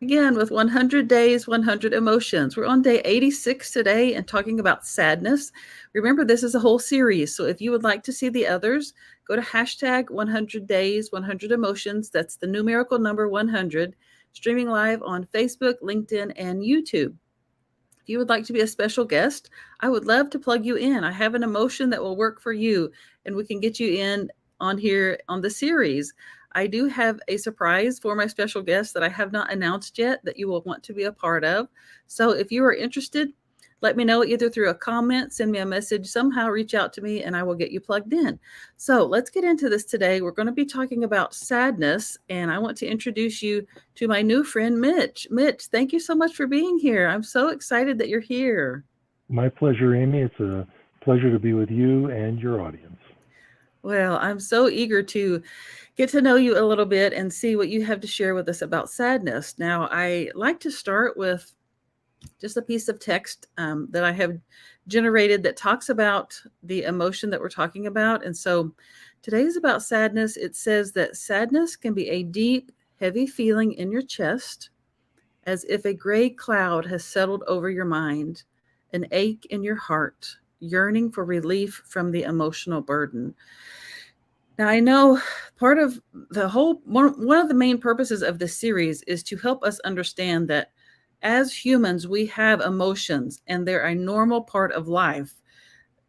Again with 100 Days, 100 Emotions. We're on day 86 today and talking about sadness. Remember, this is a whole series. So if you would like to see the others, go to hashtag 100 Days, 100 Emotions. That's the numerical number 100, streaming live on Facebook, LinkedIn, and YouTube. If you would like to be a special guest, I would love to plug you in. I have an emotion that will work for you, and we can get you in on here on the series. I do have a surprise for my special guest that I have not announced yet that you will want to be a part of. So if you are interested, let me know either through a comment, send me a message, somehow reach out to me, and I will get you plugged in. So let's get into this today. We're going to be talking about sadness, and I want to introduce you to my new friend, Mitch. Mitch, thank you so much for being here. I'm so excited that you're here. My pleasure, Amy. It's a pleasure to be with you and your audience. Well, I'm so eager to get to know you a little bit and see what you have to share with us about sadness. Now, I like to start with just a piece of text that I have generated that talks about the emotion that we're talking about. And so today is about sadness. It says that sadness can be a deep, heavy feeling in your chest, as if a gray cloud has settled over your mind, an ache in your heart, yearning for relief from the emotional burden. Now, I know part of the whole one of the main purposes of this series is to help us understand that as humans, we have emotions and they're a normal part of life.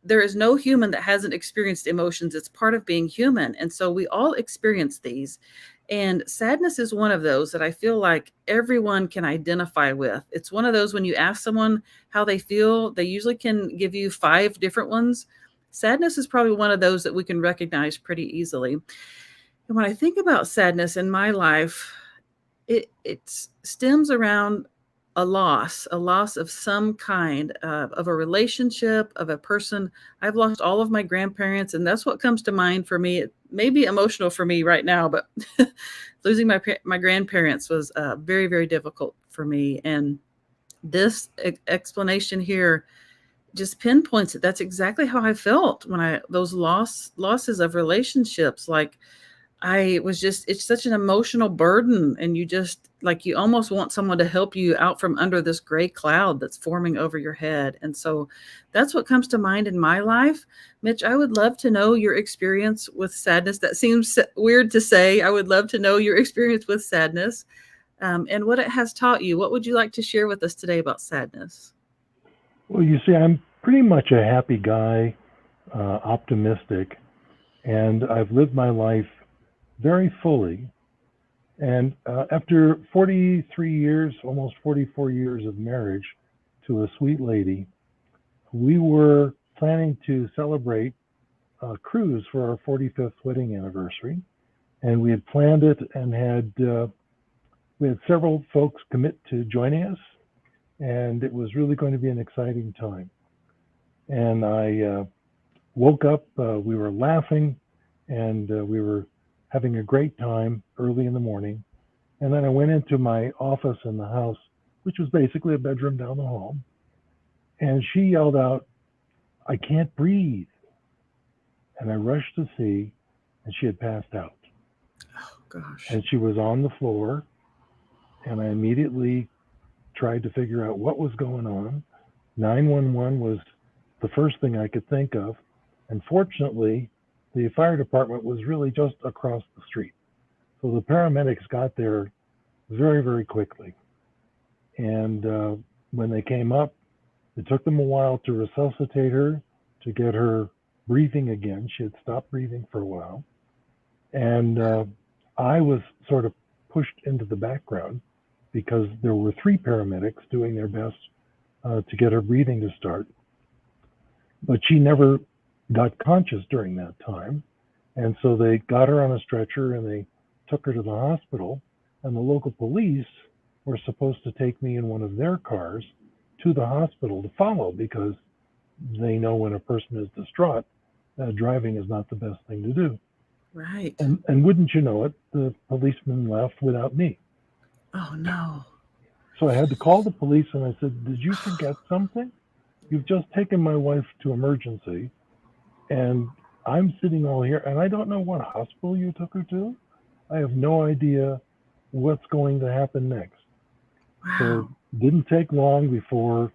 There is no human that hasn't experienced emotions. It's part of being human. And so we all experience these. And sadness is one of those that I feel like everyone can identify with. It's one of those when you ask someone how they feel, they usually can give you five different ones. Sadness is probably one of those that we can recognize pretty easily. And when I think about sadness in my life, it stems around a loss of some kind of a relationship, of a person. I've lost all of my grandparents, and that's what comes to mind for me. It may be emotional for me right now, but losing my grandparents was very, very difficult for me. And this explanation here just pinpoints it. That's exactly how I felt when I those losses of relationships. Like I was just it's such an emotional burden, and you just like you almost want someone to help you out from under this gray cloud that's forming over your head. And so that's what comes to mind in my life. Mitch, I would love to know your experience with sadness. That seems weird to say. I would love to know your experience with sadness, and what it has taught you. What would you like to share with us today about sadness? Well, you see, I'm pretty much a happy guy, optimistic, and I've lived my life very fully. And after 43 years, almost 44 years of marriage to a sweet lady, we were planning to celebrate a cruise for our 45th wedding anniversary. And we had planned it and we had several folks commit to joining us, and it was really going to be an exciting time. And I woke up, we were laughing, and we were having a great time early in the morning. And then I went into my office in the house, which was basically a bedroom down the hall, and she yelled out, "I can't breathe." And I rushed to see, and she had passed out. Oh gosh. And she was on the floor, and I immediately tried to figure out what was going on. 911 was the first thing I could think of. And fortunately, the fire department was really just across the street. So the paramedics got there very, very quickly. And when they came up, it took them a while to resuscitate her, to get her breathing again. She had stopped breathing for a while. And I was sort of pushed into the background because there were three paramedics doing their best to get her breathing to start. But she never got conscious during that time. And so they got her on a stretcher and they took her to the hospital. And the local police were supposed to take me in one of their cars to the hospital to follow because they know when a person is distraught, driving is not the best thing to do. Right. And wouldn't you know it, the policeman left without me. Oh no. So I had to call the police and I said, "Did you forget something? You've just taken my wife to emergency and I'm sitting all here and I don't know what hospital you took her to. I have no idea what's going to happen next." So Wow. didn't take long before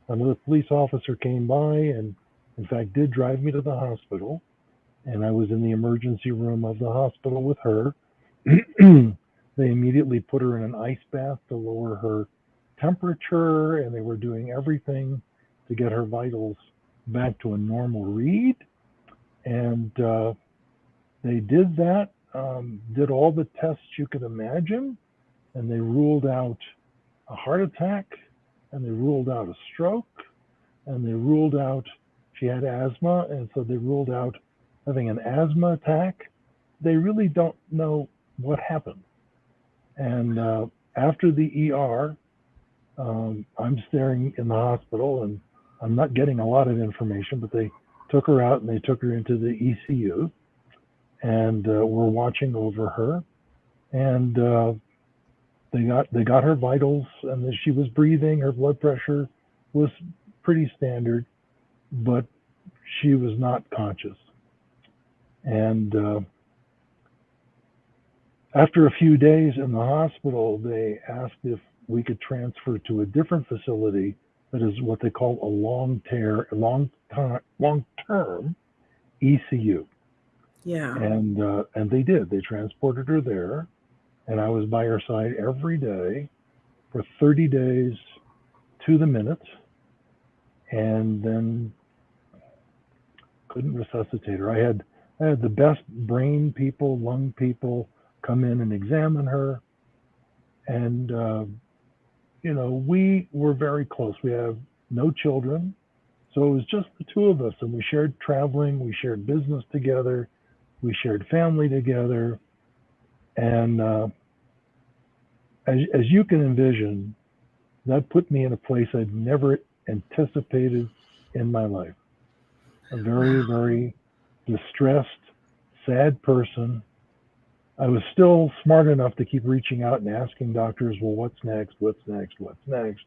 another police officer came by and, in fact, did drive me to the hospital. And I was in the emergency room of the hospital with her. They immediately put her in an ice bath to lower her temperature, and they were doing everything to get her vitals back to a normal read. And they did that, did all the tests you could imagine, and they ruled out a heart attack, and they ruled out a stroke, and they ruled out she had asthma, and so they ruled out having an asthma attack. They really don't know what happened. And after the ER, I'm staring in the hospital, and I'm not getting a lot of information, but they took her out and they took her into the ECU, and were watching over her. And they got her vitals, and she was breathing. Her blood pressure was pretty standard, but she was not conscious. And after a few days in the hospital, they asked if we could transfer to a different facility that is what they call a long-term ECU. Yeah. And they did. They transported her there, and I was by her side every day for 30 days to the minute, and then couldn't resuscitate her. I had the best brain people, lung people come in and examine her, and we were very close. We have no children, so it was just the two of us, and we shared traveling, we shared business together, we shared family together, and as you can envision, that put me in a place I'd never anticipated in my life. A very, Wow. very distressed, sad person. I was still smart enough to keep reaching out and asking doctors, well, what's next? What's next? What's next?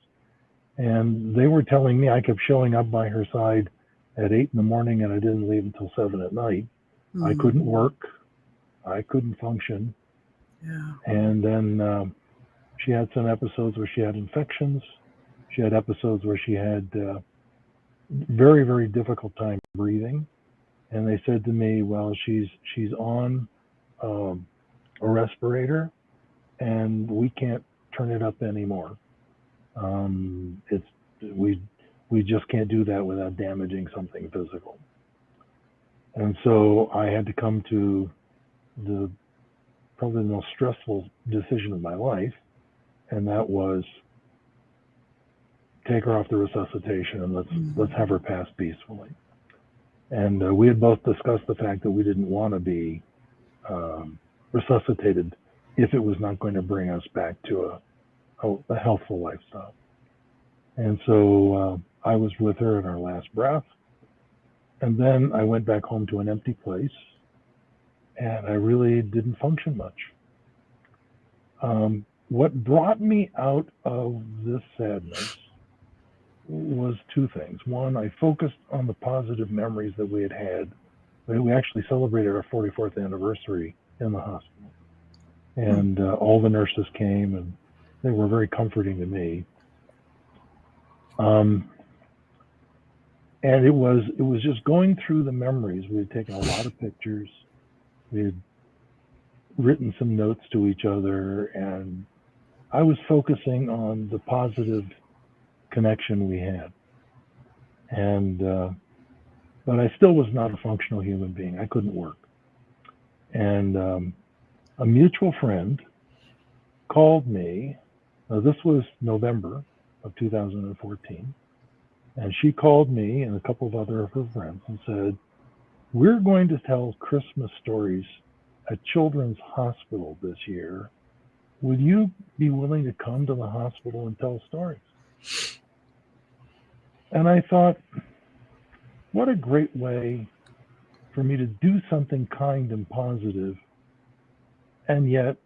And they were telling me I kept showing up by her side at 8 in the morning, and I didn't leave until 7 at night. I Mm, couldn't work. I couldn't function. yeah. And then she had some episodes where she had infections. She had episodes where she had very, very difficult time breathing. And they said to me, well, she's on um, a respirator, and we can't turn it up anymore. It's we just can't do that without damaging something physical. And so I had to come to the probably the most stressful decision of my life, and that was take her off the resuscitation and let's Mm, have her pass peacefully. And we had both discussed the fact that we didn't want to be resuscitated if it was not going to bring us back to a healthful lifestyle. And so I was with her in our last breath. And then I went back home to an empty place, and I really didn't function much. What brought me out of this sadness was two things. One, I focused on the positive memories that we had had. We actually celebrated our 44th anniversary in the hospital, mm, and all the nurses came, and they were very comforting to me. Um, and it was just going through the memories. We had taken a lot of pictures. We had written some notes to each other, and I was focusing on the positive connection we had. And but I still was not a functional human being. I couldn't work. And a mutual friend called me. This was November of 2014, and she called me and a couple of other of her friends and said, "We're going to tell Christmas stories at Children's Hospital this year. Would you be willing to come to the hospital and tell stories?" And I thought, what a great way for me to do something kind and positive, and yet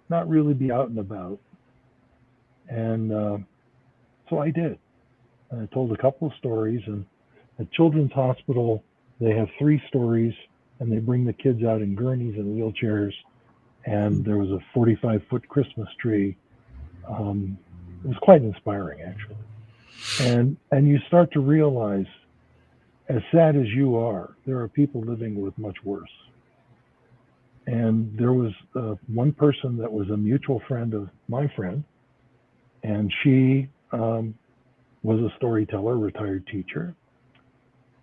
not really be out and about. And so I did. And I told a couple of stories. And at Children's Hospital, they have 3 stories, and they bring the kids out in gurneys and wheelchairs. And mm. there was a 45-foot Christmas tree um, was quite inspiring, actually. And you start to realize, as sad as you are, there are people living with much worse. And there was one person that was a mutual friend of my friend, and she was a storyteller, retired teacher.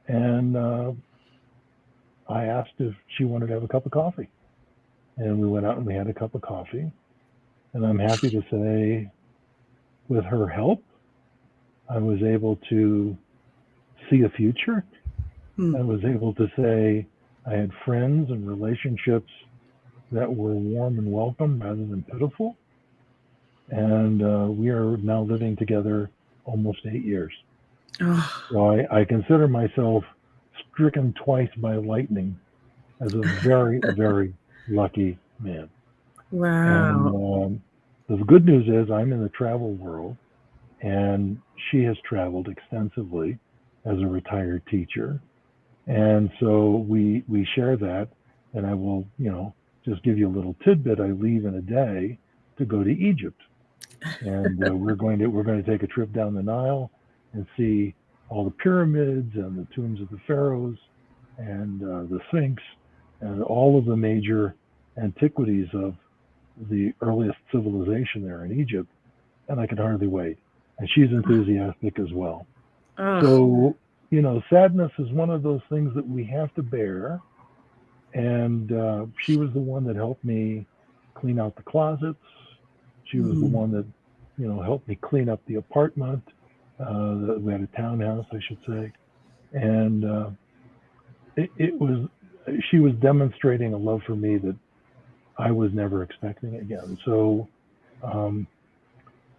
And I asked if she wanted to have a cup of coffee. And we went out and we had a cup of coffee. And I'm happy to say, with her help, I was able to see a future. I was able to say I had friends and relationships that were warm and welcome rather than pitiful. And we are now living together almost 8 years. Oh, So I consider myself stricken twice by lightning as a very, very lucky man. wow. And the good news is I'm in the travel world, and she has traveled extensively as a retired teacher. And so we share that, and I will, just give you a little tidbit. I leave in a day to go to Egypt, and we're going to take a trip down the Nile and see all the pyramids and the tombs of the pharaohs and the Sphinx and all of the major antiquities of the earliest civilization there in Egypt. And I can hardly wait. And she's enthusiastic as well. Oh, So, sadness is one of those things that we have to bear. And she was the one that helped me clean out the closets. She was the one that, helped me clean up the apartment. We had a townhouse, I should say. And she was demonstrating a love for me that I was never expecting again. So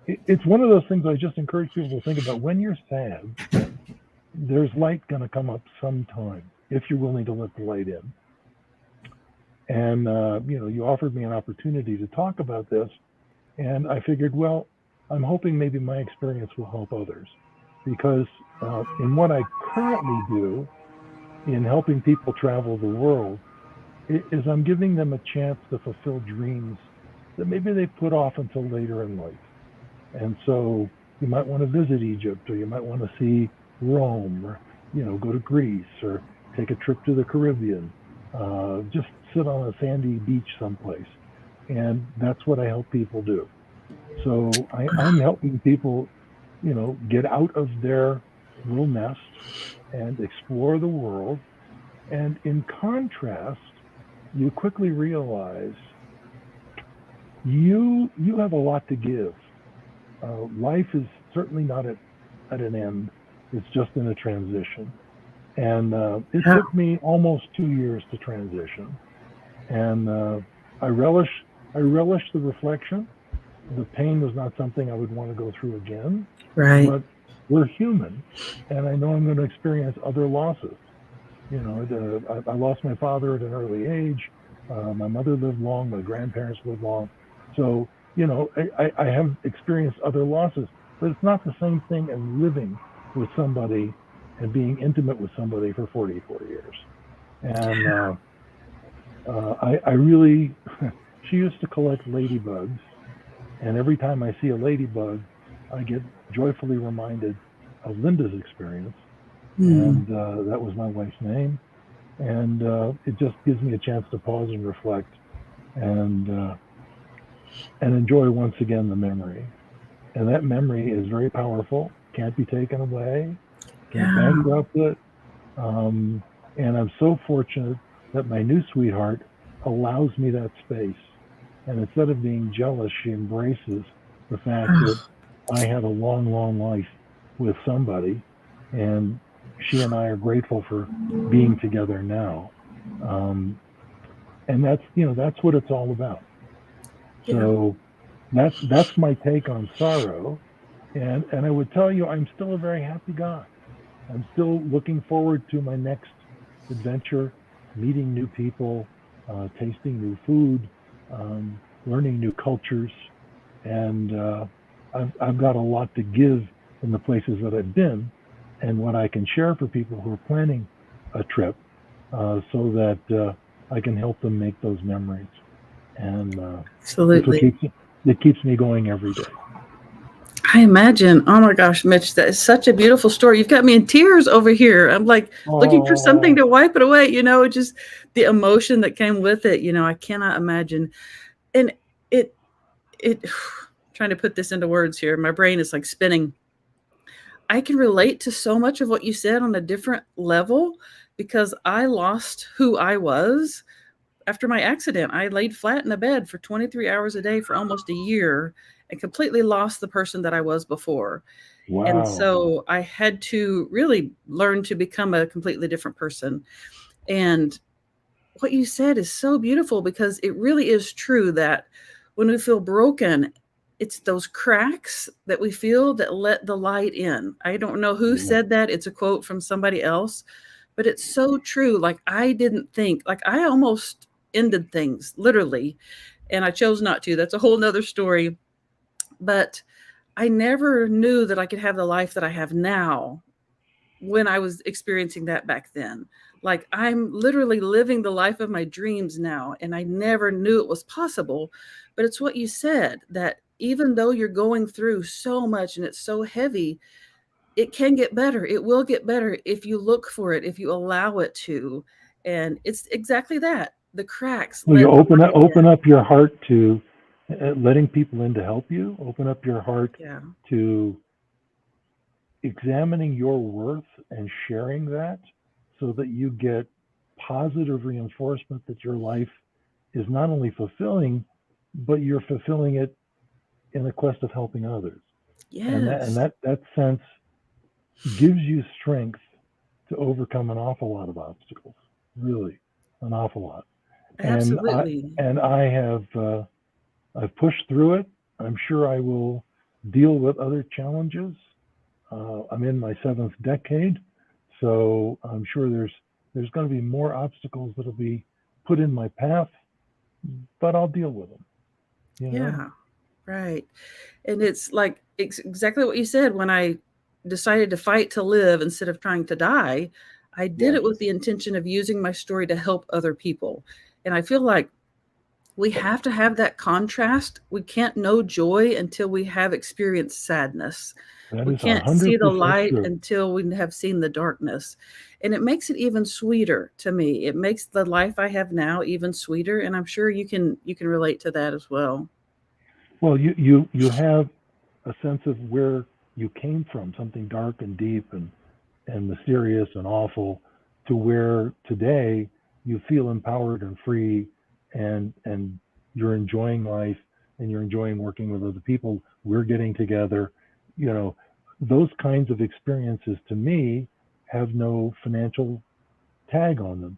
it's one of those things I just encourage people to think about. When you're sad, there's light going to come up sometime if you're willing to let the light in. And, you offered me an opportunity to talk about this. And I figured, well, I'm hoping maybe my experience will help others. Because in what I currently do, in helping people travel the world, is I'm giving them a chance to fulfill dreams that maybe they put off until later in life. And so you might want to visit Egypt, or you might want to see Rome, or, go to Greece, or take a trip to the Caribbean, just sit on a sandy beach someplace. And that's what I help people do. So I'm helping people, get out of their little nest and explore the world. And in contrast, you quickly realize you have a lot to give. Life is certainly not at an end. It's just in a transition. And it took me almost 2 years to transition. And I relish the reflection. The pain was not something I would want to go through again. right. But we're human, and I know I'm going to experience other losses. I lost my father at an early age. My mother lived long. My grandparents lived long. So, I have experienced other losses, but it's not the same thing as living with somebody and being intimate with somebody for 44 years. And I really, she used to collect ladybugs. And every time I see a ladybug, I get joyfully reminded of Linda's experience. And that was my wife's name. And it just gives me a chance to pause and reflect and enjoy once again the memory. And that memory is very powerful, can't be taken away, can't bankrupt it. And I'm so fortunate that my new sweetheart allows me that space. And instead of being jealous, she embraces the fact that I had a long, long life with somebody, and she and I are grateful for being together now. And that's what it's all about. So that's my take on sorrow. And I would tell you, I'm still a very happy guy. I'm still looking forward to my next adventure, meeting new people, tasting new food, learning new cultures. And I've got a lot to give in the places that I've been, and what I can share for people who are planning a trip, so that I can help them make those memories. And Absolutely. it keeps me going every day. I imagine. Oh my gosh, Mitch, that is such a beautiful story. You've got me in tears over here. I'm like looking for something Oh, to wipe it away, just the emotion that came with it, I cannot imagine. And it it trying to put this into words here. My brain is like spinning. I can relate to so much of what you said on a different level because I lost who I was after my accident. I laid flat in a bed for 23 hours a day for almost a year and completely lost the person that I was before. And wow. so I had to really learn to become a completely different person. And what you said is so beautiful because it really is true that when we feel broken, it's those cracks that we feel that let the light in. I don't know who Yeah. said that. It's a quote from somebody else, but it's so true. Like I didn't think, like I almost ended things literally, and I chose not to. That's a whole nother story. But I never knew that I could have the life that I have now when I was experiencing that back then. Like I'm literally living the life of my dreams now, and I never knew it was possible. But it's what you said that even though you're going through so much and it's so heavy, it can get better. It will get better if you look for it, if you allow it to. And it's exactly that. The cracks Well, let you the light open in. up your heart to letting people in to help you. Open up your heart Yeah. to examining your worth and sharing that so that you get positive reinforcement that your life is not only fulfilling, but you're fulfilling it in the quest of helping others. And Yes. that sense gives you strength to overcome an awful lot of obstacles, really, an awful lot. And I Absolutely. and I have I've pushed through it. I'm sure I will deal with other challenges. I'm in my seventh decade, so I'm sure there's going to be more obstacles that'll be put in my path, but I'll deal with them. You know? Yeah. Right. And it's like exactly what you said. When I decided to fight to live instead of trying to die, I did Yes. it with the intention of using my story to help other people. And I feel like we have to have that contrast. We can't know joy until we have experienced sadness. That We is a can't hundred see the percent light true. until we have seen the darkness. And it makes it even sweeter to me. It makes the life I have now even sweeter. And I'm sure you can relate to that as well. Well, you have a sense of where you came from, something dark and deep and mysterious and awful, to where today you feel empowered and free, and you're enjoying life and you're enjoying working with other people. We're getting together. You know, those kinds of experiences to me have no financial tag on them.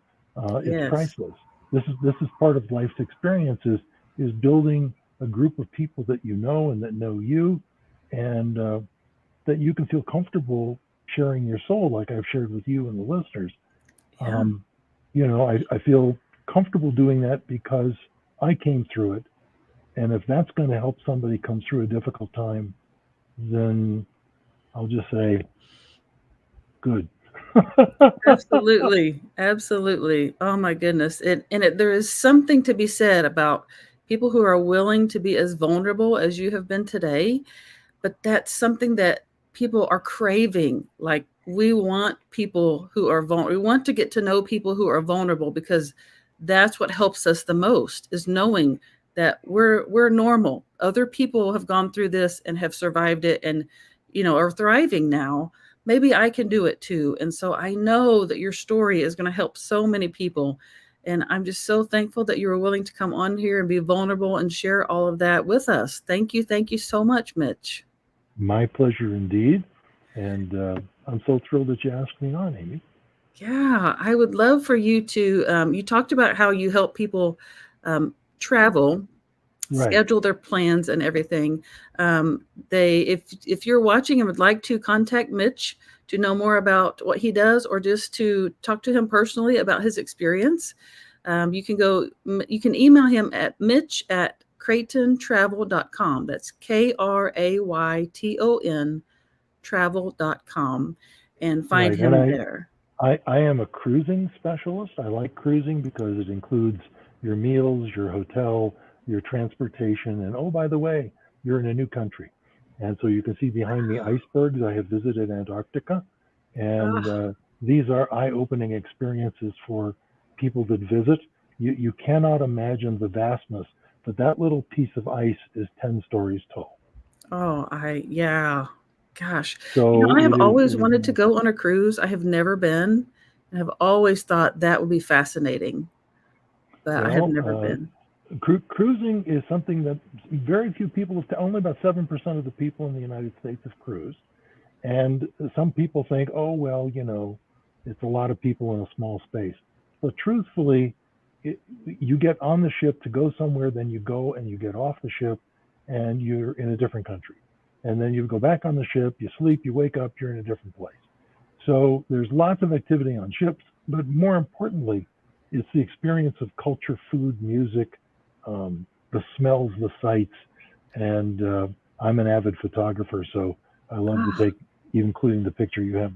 It's Yes. priceless. This is part of life's experiences, is building a group of people that you know and that know you, and that you can feel comfortable sharing your soul, like I've shared with you and the listeners. Yeah. Um, I feel comfortable doing that because I came through it, and if that's going to help somebody come through a difficult time, then I'll just say good. Absolutely, absolutely. Oh my goodness. There is something to be said about people who are willing to be as vulnerable as you have been today, but that's something that people are craving. Like we want people who are vulnerable. We want to get to know people who are vulnerable because that's what helps us the most is knowing that we're normal. Other people have gone through this and have survived it and are thriving now. Maybe I can do it too. And so I know that your story is going to help so many people. And I'm just so thankful that you were willing to come on here and be vulnerable and share all of that with us. Thank you. Thank you so much, Mitch. My pleasure indeed. And I'm so thrilled that you asked me on, Amy. Yeah, I would love for you to. You talked about how you help people travel, Right. schedule their plans and everything. If you're watching and would like to contact Mitch to know more about what he does, or just to talk to him personally about his experience, you can email him at mitch@kraytontravel.com. That's KRAYTON travel.com, and find Right. And him there. I am a cruising specialist. I like cruising because it includes your meals, your hotel, your transportation, and oh, by the way, you're in a new country. And so you can see behind me icebergs. I have visited Antarctica, and Ah, these are eye-opening experiences for people that visit. You cannot imagine the vastness, but that little piece of ice is 10 stories tall. oh, yeah. Gosh. So I have always it is wanted to massive. go on a cruise. I have never been, and I've always thought that would be fascinating, but I have Well, never been. cruising is something that very few people have. Only about 7% of the people in the United States have cruised. And some people think, oh, well, it's a lot of people in a small space. But truthfully, you get on the ship to go somewhere, then you go and you get off the ship and you're in a different country. And then you go back on the ship, you sleep, you wake up, you're in a different place. So there's lots of activity on ships, but more importantly, it's the experience of culture, food, music, the smells, the sights. And I'm an avid photographer, so I love to Ah, take, including the picture you have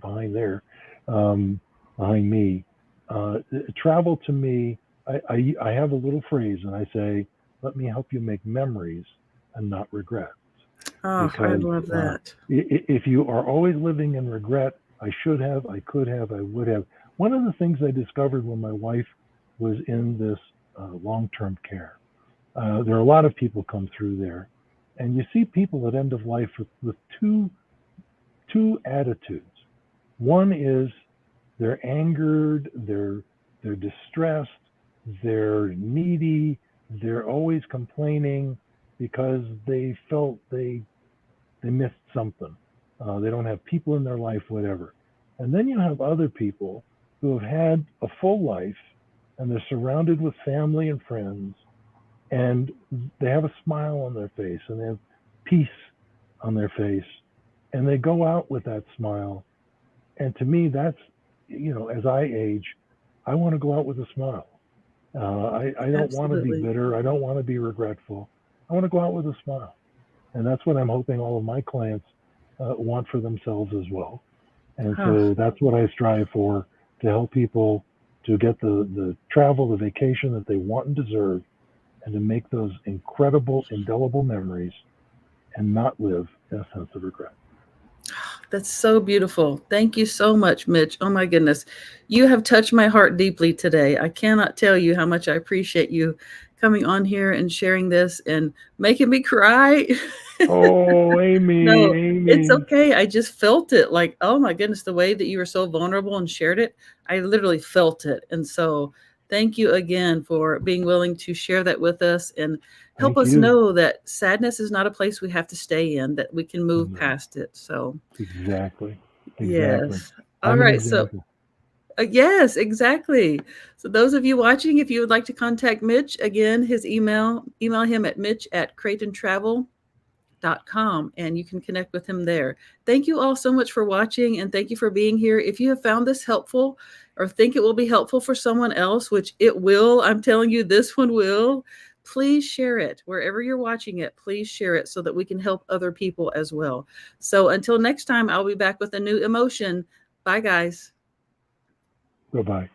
um, behind me. Travel to me, I have a little phrase, and I say, "Let me help you make memories and not regrets." oh, I Because love that. if you are always living in regret, I should have, I could have, I would have. One of the things I discovered when my wife was in this long-term care, there are a lot of people come through there, and you see people at end of life with two attitudes. One is they're angered, they're distressed, they're needy, they're always complaining because they felt they missed something. They don't have people in their life, whatever. And then you have other people who have had a full life and they're surrounded with family and friends and they have a smile on their face and they have peace on their face and they go out with that smile. And to me, that's, as I age, I want to go out with a smile. I don't want to be Absolutely. bitter. I don't want to be regretful. I want to go out with a smile. And that's what I'm hoping all of my clients want for themselves as well. And Ah, so that's what I strive for, to help people to get the travel, the vacation that they want and deserve, and to make those incredible, indelible memories and not live in a sense of regret. that's so beautiful. Thank you so much, Mitch. Oh my goodness. You have touched my heart deeply today. I cannot tell you how much I appreciate you coming on here and sharing this and making me cry. Oh, Amy, No, it's Amy, okay. I just felt it. Like, oh my goodness, the way that you were so vulnerable and shared it, I literally felt it. And so, thank you again for being willing to share that with us and help thank us you. know that sadness is not a place we have to stay in, that we can move No, past it. So, exactly, exactly. yes. All I'm an right. So, example. yes, exactly. So, those of you watching, if you would like to contact Mitch, again, his email him at mitch@craytontravel.com and you can connect with him there. Thank you all so much for watching and thank you for being here. If you have found this helpful or think it will be helpful for someone else, which it will, I'm telling you, this one will, please share it. Wherever you're watching it, please share it so that we can help other people as well. So until next time, I'll be back with a new emotion. Bye, guys. Bye bye.